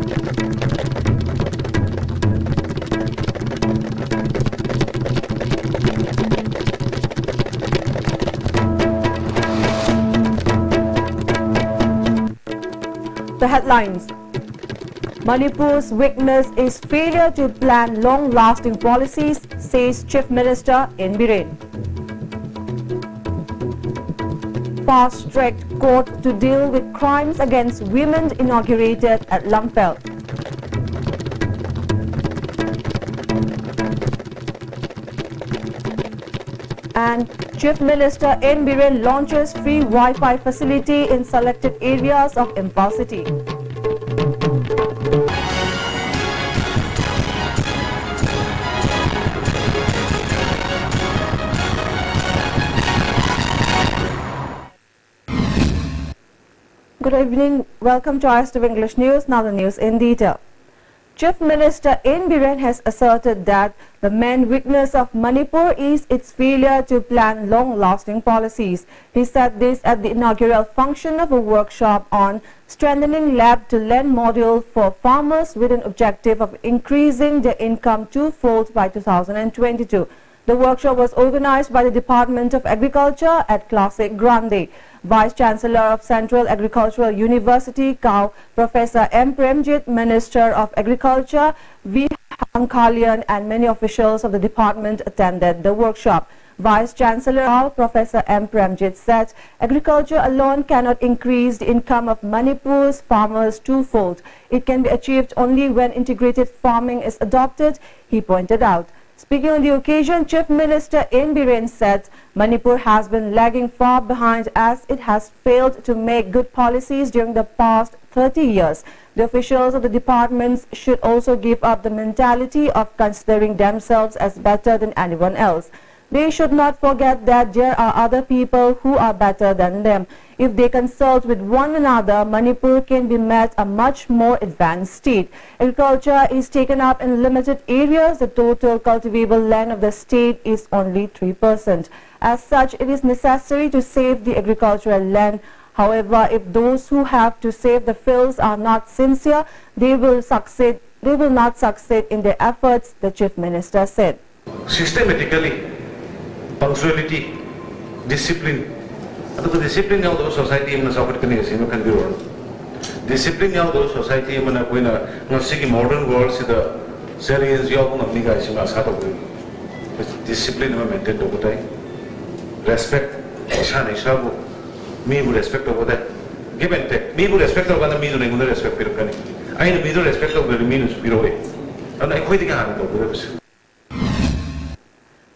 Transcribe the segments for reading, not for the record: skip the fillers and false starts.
The headlines. Manipur's weakness is failure to plan long-lasting policies, says Chief Minister N. Biren. Fast-tracked court to deal with crimes against women inaugurated at Lamphel. And Chief Minister N. Biren launches free Wi-Fi facility in selected areas of Imphal City. Good evening. Welcome to ISTV English News. Now the news in detail. Chief Minister N. Biren has asserted that the main weakness of Manipur is its failure to plan long-lasting policies. He said this at the inaugural function of a workshop on strengthening lab-to-land model for farmers with an objective of increasing their income twofold by 2022. The workshop was organized by the Department of Agriculture at Classic Grande. Vice Chancellor of Central Agricultural University, KAU, Professor M. Premjit, Minister of Agriculture, V. Hankalian, and many officials of the department attended the workshop. Vice Chancellor KAU, Professor M. Premjit, said agriculture alone cannot increase the income of Manipur's farmers twofold. It can be achieved only when integrated farming is adopted, he pointed out. Speaking on the occasion, Chief Minister N. Biren said Manipur has been lagging far behind as it has failed to make good policies during the past 30 years. The officials of the departments should also give up the mentality of considering themselves as better than anyone else. They should not forget that there are other people who are better than them. If they consult with one another, Manipur can be made a much more advanced state. Agriculture is taken up in limited areas. The total cultivable land of the state is only 3%. As such, it is necessary to save the agricultural land. However, if those who have to save the fields are not sincere, they will not succeed in their efforts, the Chief Minister said. Systematically, punctuality, discipline. The discipline of the society in the can be run. Discipline of the society in the modern world, the serious job of Nigas in discipline maintained over time. Respect, me would respect over that. Give and take. Me would respect over the meaning of the respect. I know the respect of the means below it. And I quit the hand of the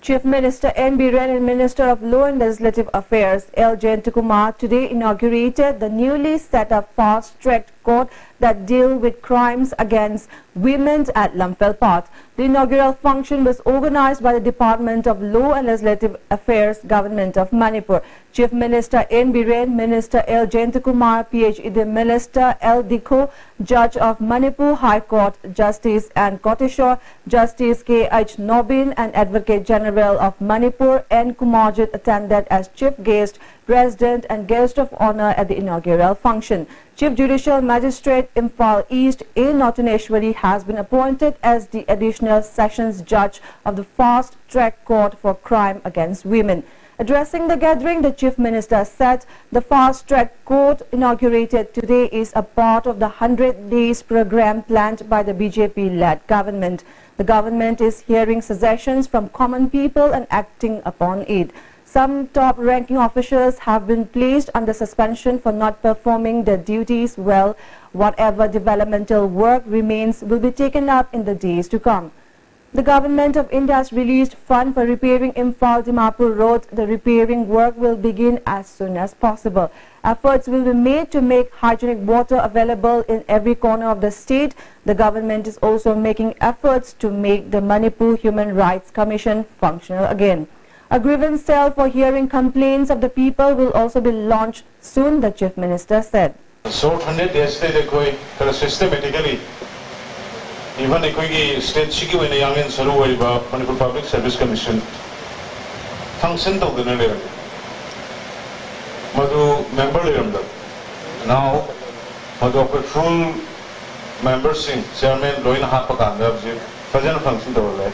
Chief Minister N. Biren and Minister of Law and Legislative Affairs L. Jayantakumar today inaugurated the newly set up fast-tracked court that deal with crimes against women at Lamphel Part. The inaugural function was organized by the Department of Law and Legislative Affairs, Government of Manipur. Chief Minister N. Biren, Minister L. Jayantakumar, PhD Minister L. Dikho, Judge of Manipur High Court, Justice N. Koteshwar, Justice K. H. Nobin, and Advocate General of Manipur N. Kumarjit attended as chief guest, president, and guest of honor at the inaugural function. Chief Judicial Magistrate Imphal East A. Natuneshwari has been appointed as the additional sessions judge of the fast-track court for crime against women. Addressing the gathering, the Chief Minister said the fast-track court inaugurated today is a part of the 100 days program planned by the BJP-led government. The government is hearing suggestions from common people and acting upon it. Some top-ranking officials have been placed under suspension for not performing their duties well. Whatever developmental work remains will be taken up in the days to come. The Government of India has released fund for repairing Imphal-Dimapur Road. The repairing work will begin as soon as possible. Efforts will be made to make hygienic water available in every corner of the state. The government is also making efforts to make the Manipur Human Rights Commission functional again. A grievance cell for hearing complaints of the people will also be launched soon, the Chief Minister said. So, 100 days systematically, even the state Shiki when a young and Saru Manipur Public Service Commission function of the Nadu member now, Madu full members sing chairman loin hapakanda je fajana function dole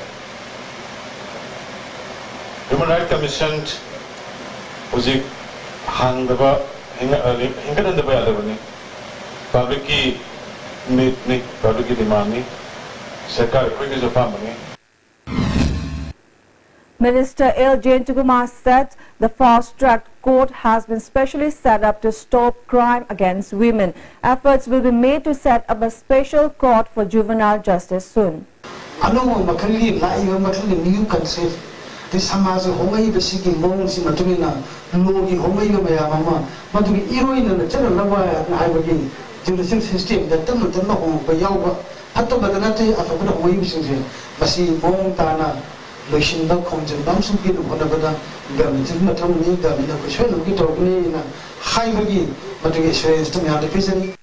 Human Rights Commission uji hangdaba hinga daba yadabani public ki need ni public ki demand ni sarkar koi ki jafam bani Minister L. Jayantikumar said the fast-track court has been specially set up to stop crime against women. Efforts will be made to set up a special court for juvenile justice soon. This Hamas Homay Basic Bones in Maturina, Logi Homay Mayama, Maturi Heroine and the General Lava and Ibagin, judicial system that Tamatan home, Bayawa, Hatta Baganate, Afabra Waves, Basi Montana, Lashinda Comes and Bamsum Kid of Wanabada, Gamitin Matami, Gavina, Kushel, Gitogni, High Bagin, Maturi Israel to me out the prison.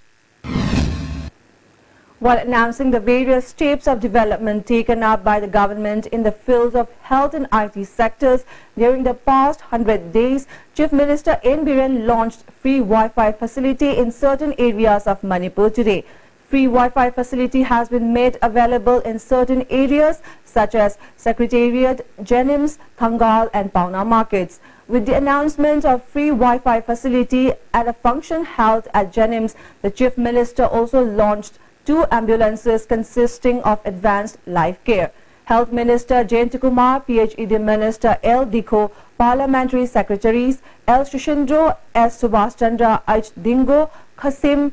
While announcing the various steps of development taken up by the government in the fields of health and IT sectors during the past 100 days, Chief Minister N. Biren launched free Wi-Fi facility in certain areas of Manipur today. Free Wi-Fi facility has been made available in certain areas such as Secretariat, Jenims, Thangal and Pauna markets. With the announcement of free Wi-Fi facility at a function held at Jenims, the Chief Minister also launched 2 ambulances consisting of advanced life care. Health Minister Jayantikumar, PHED Minister L. Dikho, Parliamentary Secretaries L. Shishindro, S. Subhash Chandra, H. Dingo, Qasim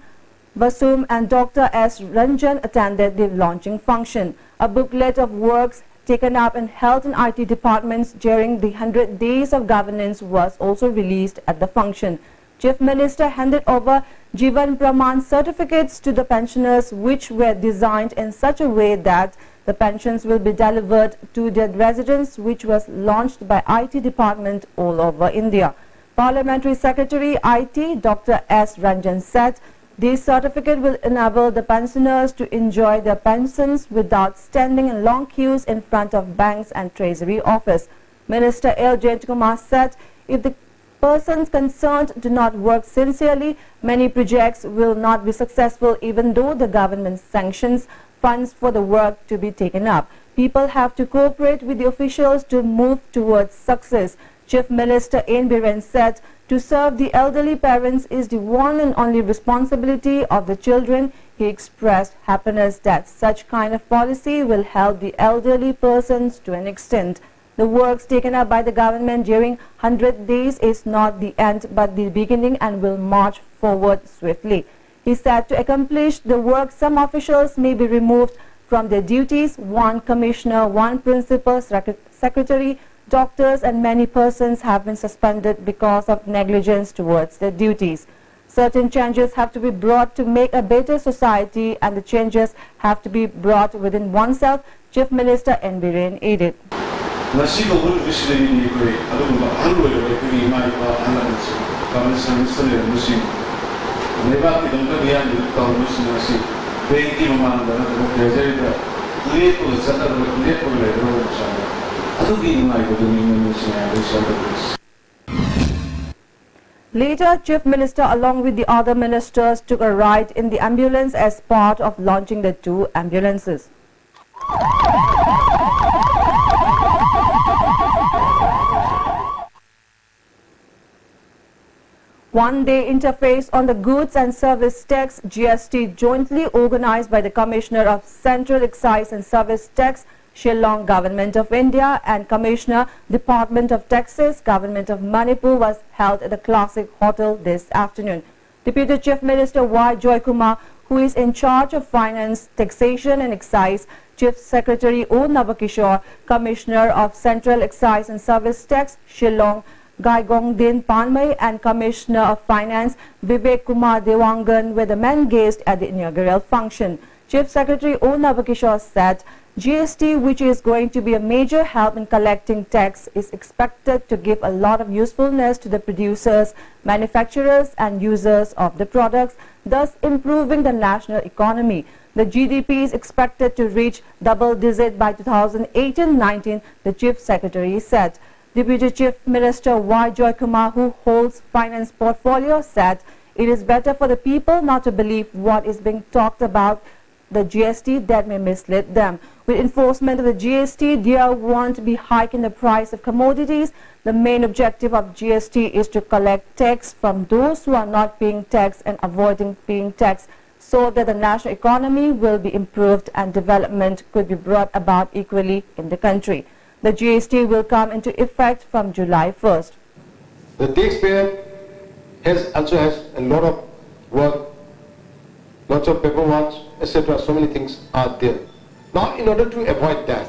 Basum and Dr. S. Ranjan attended the launching function. A booklet of works taken up in health and IT departments during the 100 days of governance was also released at the function. Chief Minister handed over Jivan Praman certificates to the pensioners, which were designed in such a way that the pensions will be delivered to their residents, which was launched by IT department all over India. Parliamentary Secretary IT Dr. S. Ranjan said this certificate will enable the pensioners to enjoy their pensions without standing in long queues in front of banks and treasury office. Minister L. Jayantikumar said if the persons concerned do not work sincerely, many projects will not be successful even though the government sanctions funds for the work to be taken up. People have to cooperate with the officials to move towards success. Chief Minister N. Biren said to serve the elderly parents is the one and only responsibility of the children. He expressed happiness that such kind of policy will help the elderly persons to an extent. The works taken up by the government during 100 days is not the end but the beginning and will march forward swiftly. He said to accomplish the work, some officials may be removed from their duties. One commissioner, one principal secretary, doctors and many persons have been suspended because of negligence towards their duties. Certain changes have to be brought to make a better society and the changes have to be brought within oneself, Chief Minister N. Biren added. Later, Chief Minister along with the other ministers took a ride in the ambulance as part of launching the 2 ambulances. One-day interface on the Goods and Service Tax GST jointly organized by the Commissioner of Central Excise and Service Tax, Shillong Government of India and Commissioner Department of Taxes, Government of Manipur was held at the Classic Hotel this afternoon. Deputy Chief Minister Y. Joykumar, who is in charge of Finance, Taxation and Excise, Chief Secretary O. Navakishore, Commissioner of Central Excise and Service Tax, Shillong, Gaigong Din Panmay and Commissioner of Finance Vivek Kumar Dewangan were the main guests at the inaugural function. Chief Secretary O. Navakishore said GST, which is going to be a major help in collecting tax, is expected to give a lot of usefulness to the producers, manufacturers and users of the products, thus improving the national economy. The GDP is expected to reach double-digit by 2018-19, the Chief Secretary said. Deputy Chief Minister Y. Joykumar, who holds finance portfolio, said it is better for the people not to believe what is being talked about the GST that may mislead them. With enforcement of the GST, there won't be hike in the price of commodities. The main objective of GST is to collect tax from those who are not paying tax and avoiding paying tax, so that the national economy will be improved and development could be brought about equally in the country. The GST will come into effect from July 1st. The taxpayer also has a lot of work, lots of paperwork, etc. So many things are there. Now, in order to avoid that,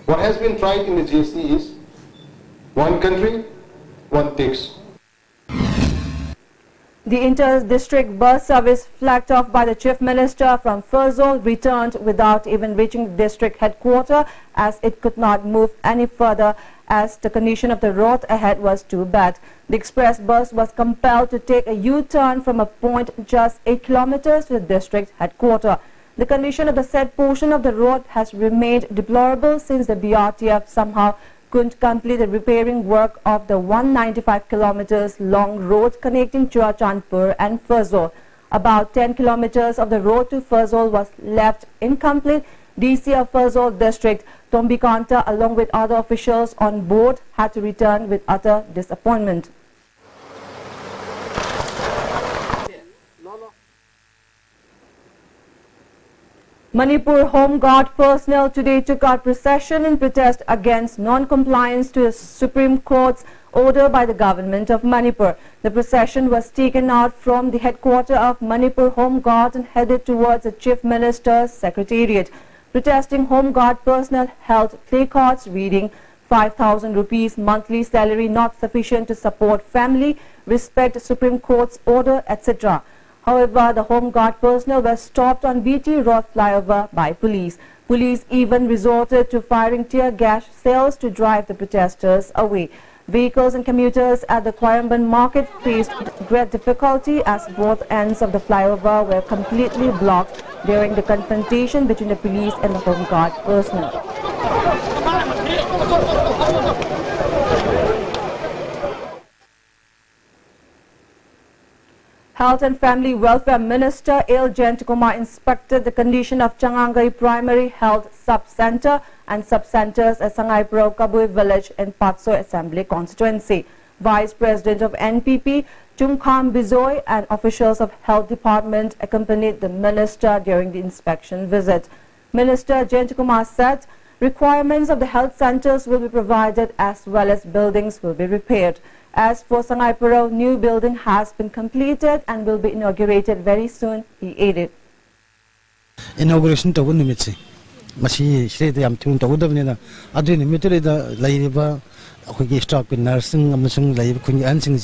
what has been tried in the GST is one country, one tax. The inter-district bus service flagged off by the Chief Minister from Ferozepur returned without even reaching the district headquarters, as it could not move any further as the condition of the road ahead was too bad. The express bus was compelled to take a U-turn from a point just 8 kilometers to the district headquarters. The condition of the said portion of the road has remained deplorable since the BRTF somehow couldn't complete the repairing work of the 195 kilometers long road connecting Churachandpur and Ferozepur. About 10 kilometers of the road to Ferozepur was left incomplete. DC of Ferozepur district, Tombi Kanta, along with other officials on board, had to return with utter disappointment. Manipur Home Guard personnel today took out procession in protest against non-compliance to the Supreme Court's order by the government of Manipur. The procession was taken out from the headquarters of Manipur Home Guard and headed towards the Chief Minister's Secretariat. Protesting Home Guard personnel held placards reading 5,000 rupees monthly salary not sufficient to support family, respect Supreme Court's order, etc. However, the Home Guard personnel were stopped on BT Road flyover by police. Police even resorted to firing tear gas shells to drive the protesters away. Vehicles and commuters at the Coimbatore market faced great difficulty as both ends of the flyover were completely blocked during the confrontation between the police and the Home Guard personnel. Health and Family Welfare Minister L. Jayantakumar inspected the condition of Changangai Primary Health Sub-Center and sub-centers at Sangaipuro Kabui Village in Patso Assembly Constituency. Vice President of NPP, Chungkham Bizoy, and officials of Health Department accompanied the minister during the inspection visit. Minister Jayantakumar said requirements of the health centers will be provided as well as buildings will be repaired. As for Sangaipuro, new building has been completed and will be inaugurated very soon, he added. Inauguration to one minute. Machi Shri the Amtun to Udavina, Adrin Mitri the Laiba, Hoki stock in nursing, Amusung Lai, Kuni Ansing,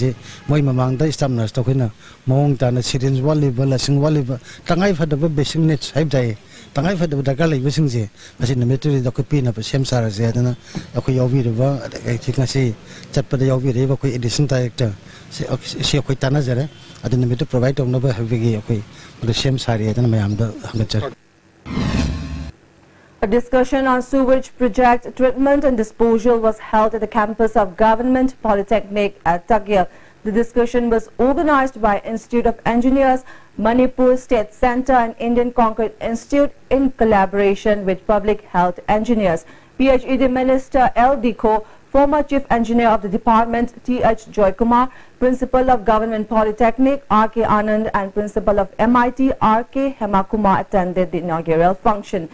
Moimamang, the Stam nurse to Hina, Mong, Dana, Syrians, Walliba, Lasing Walliba, Tangai had the basin nets, Hype Day, Tangai had the Dagali, Wissing, but in the military, the Copina, Shemsara Zedana, Okoyovi River, I think I say, Chapadayovi River, edition director, she Okitana Zere, I didn't meet to provide of Nova Havigi, okay, but the Shemsari, and I am the Hungacher. A discussion on sewage project treatment and disposal was held at the campus of Government Polytechnic at Tagyal. The discussion was organized by Institute of Engineers, Manipur State Center and Indian Concrete Institute in collaboration with Public Health Engineers. PHED Minister L. Dikho, former Chief Engineer of the Department T.H. Joykumar, Principal of Government Polytechnic R.K. Anand and Principal of MIT R.K. Hemakumar attended the inaugural function.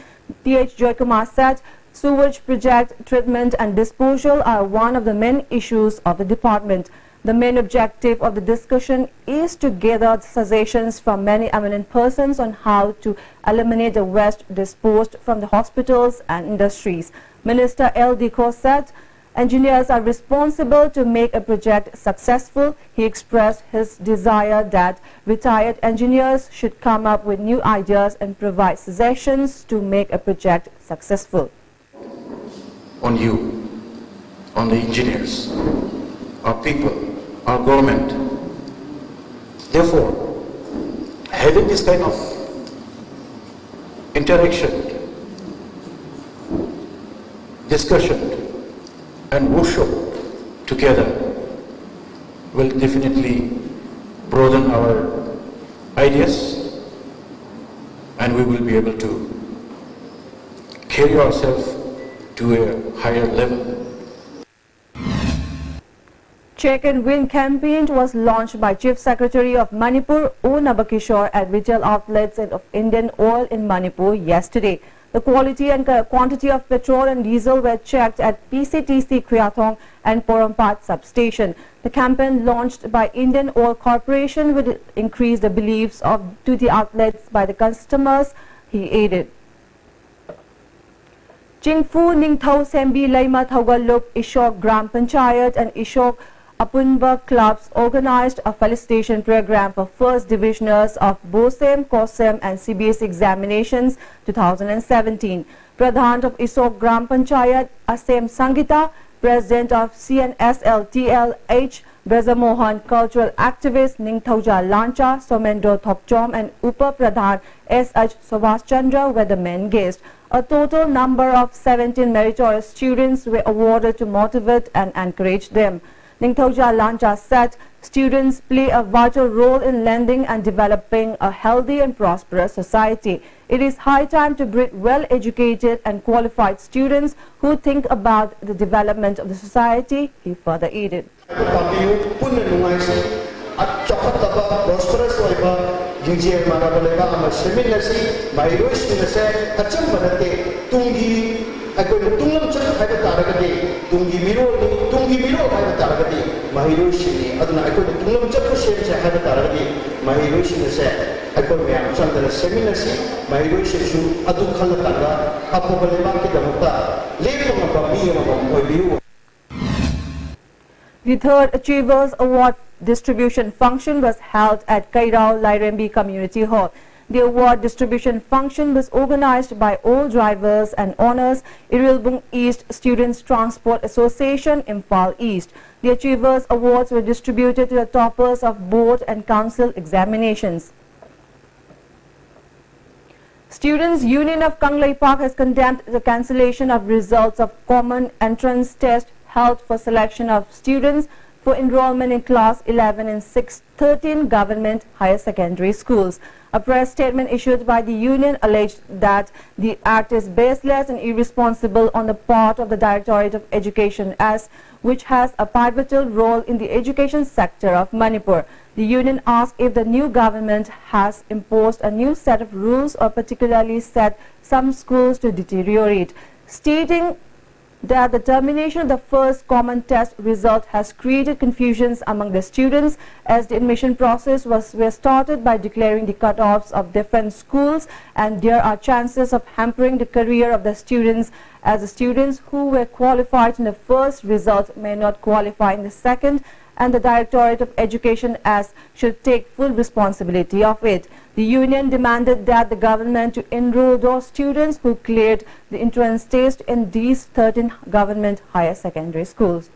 T.H. Joykumar said sewage project treatment and disposal are one of the main issues of the department. The main objective of the discussion is to gather suggestions from many eminent persons on how to eliminate the waste disposed from the hospitals and industries. Minister L. Dikho said engineers are responsible to make a project successful. He expressed his desire that retired engineers should come up with new ideas and provide suggestions to make a project successful. On you, on the engineers, our people, our government. Therefore, having this kind of interaction, discussion, and workshop together will definitely broaden our ideas and and we will be able to carry ourselves to a higher level. Check and Win campaign was launched by Chief Secretary of Manipur, O. Nabakishore, at retail outlets of Indian Oil in Manipur yesterday. The quality and quantity of petrol and diesel were checked at PCTC Kriathong and Porompat substation. The campaign launched by Indian Oil Corporation will increase the beliefs to the outlets by the customers, he added. Chingfu Ningthau Sembi Laima Thaugalup Ishok Gram Panchayat and Ishok Apunba clubs organized a felicitation program for first divisioners of BOSEM, COSEM and CBS examinations 2017. Pradhan of Ishok Gram Panchayat Asem Sangita, President of CNSL H. Brajamohan, cultural activist Ningthauja Lancha, Somendo Thokchom and Upa Pradhan S.H. Subhash Chandra were the main guests. A total number of 17 meritorious students were awarded to motivate and encourage them. Ningthauja Lancha said students play a vital role in lending and developing a healthy and prosperous society. It is high time to breed well-educated and qualified students who think about the development of the society, he further added. The third Achievers Award distribution function was held at Kairao Lairembi Community Hall. The award distribution function was organized by all drivers and owners, Irilbung East Students Transport Association, Imphal East. The Achievers Awards were distributed to the toppers of board and council examinations. Students' Union of Kanglei Park has condemned the cancellation of results of common entrance test held for selection of students for enrollment in class 11 and 13 government higher secondary schools. A press statement issued by the union alleged that the act is baseless and irresponsible on the part of the Directorate of Education which has a pivotal role in the education sector of Manipur. The union asked if the new government has imposed a new set of rules or particularly set some schools to deteriorate, stating that the termination of the first common test result has created confusions among the students as the admission process was started by declaring the cutoffs of different schools, and there are chances of hampering the career of the students as the students who were qualified in the first result may not qualify in the second, and the Directorate of Education should take full responsibility of it. The union demanded that the government to enroll those students who cleared the entrance test in these 13 government higher secondary schools.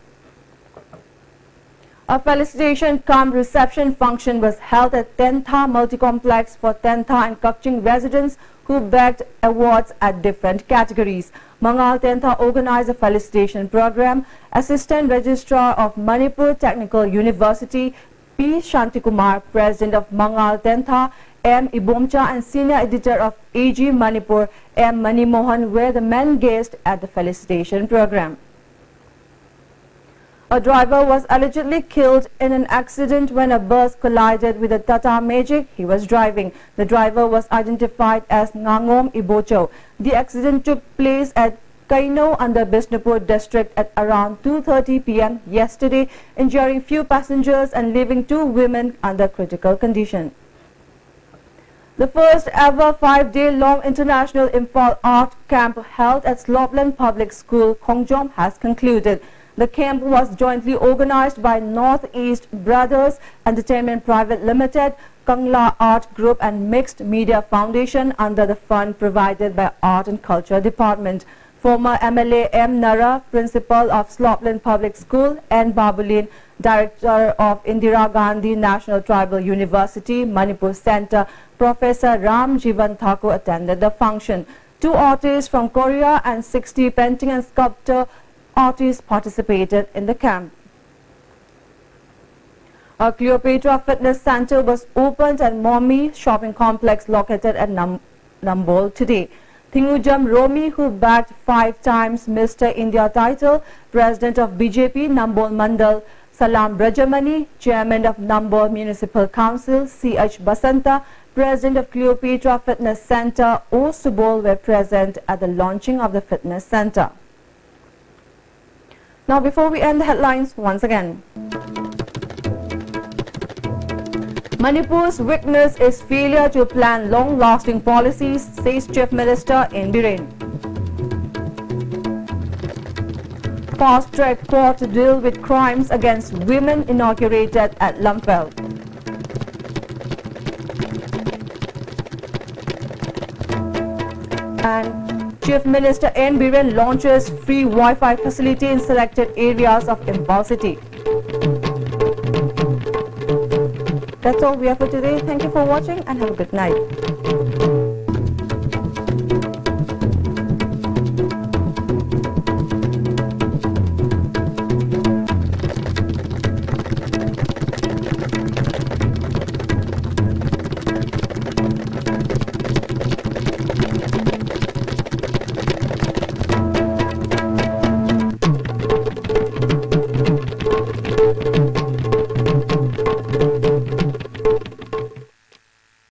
A felicitation cum reception function was held at Tentha Multi-Complex for Tentha and Kakching residents who bagged awards at different categories. Mangal Tentha organized a felicitation program. Assistant Registrar of Manipur Technical University, P. Shantikumar, President of Mangal Tentha, M. Ibomcha, and Senior Editor of AG Manipur, M. Manimohan, were the main guests at the felicitation program. A driver was allegedly killed in an accident when a bus collided with a Tata Magic he was driving. The driver was identified as Ngangom Ibocho. The accident took place at Kaino under Bishnupur district at around 2:30 p.m. yesterday, injuring few passengers and leaving 2 women under critical condition. The first ever 5-day-long International Imphal Art Camp held at Slopeland Public School, Khongjom, has concluded. The camp was jointly organized by Northeast Brothers Entertainment Private Limited, Kangla Art Group and Mixed Media Foundation under the fund provided by Art and Culture Department. Former MLA M. Nara, Principal of Slopeland Public School, N. Babulin, Director of Indira Gandhi National Tribal University, Manipur Center, Professor Ram Jivan Thakur attended the function. 2 artists from Korea and 60 painting and sculpture artists participated in the camp. A Cleopatra Fitness Center was opened at Mommy Shopping Complex located at Nambol today. Thingujam Romi, who bagged 5 times Mr. India title, President of BJP Nambol Mandal, Salam Brajamani, Chairman of Nambol Municipal Council, C.H. Basanta, President of Cleopatra Fitness Center, O. Subol were present at the launching of the fitness center. Now, before we end the headlines once again. Manipur's weakness is failure to plan long-lasting policies, says Chief Minister N. Biren. Fast-track court to deal with crimes against women inaugurated at Lampel. And Chief Minister N. Biren launches free Wi-Fi facility in selected areas of Imphal City. That's all we have for today. Thank you for watching and have a good night.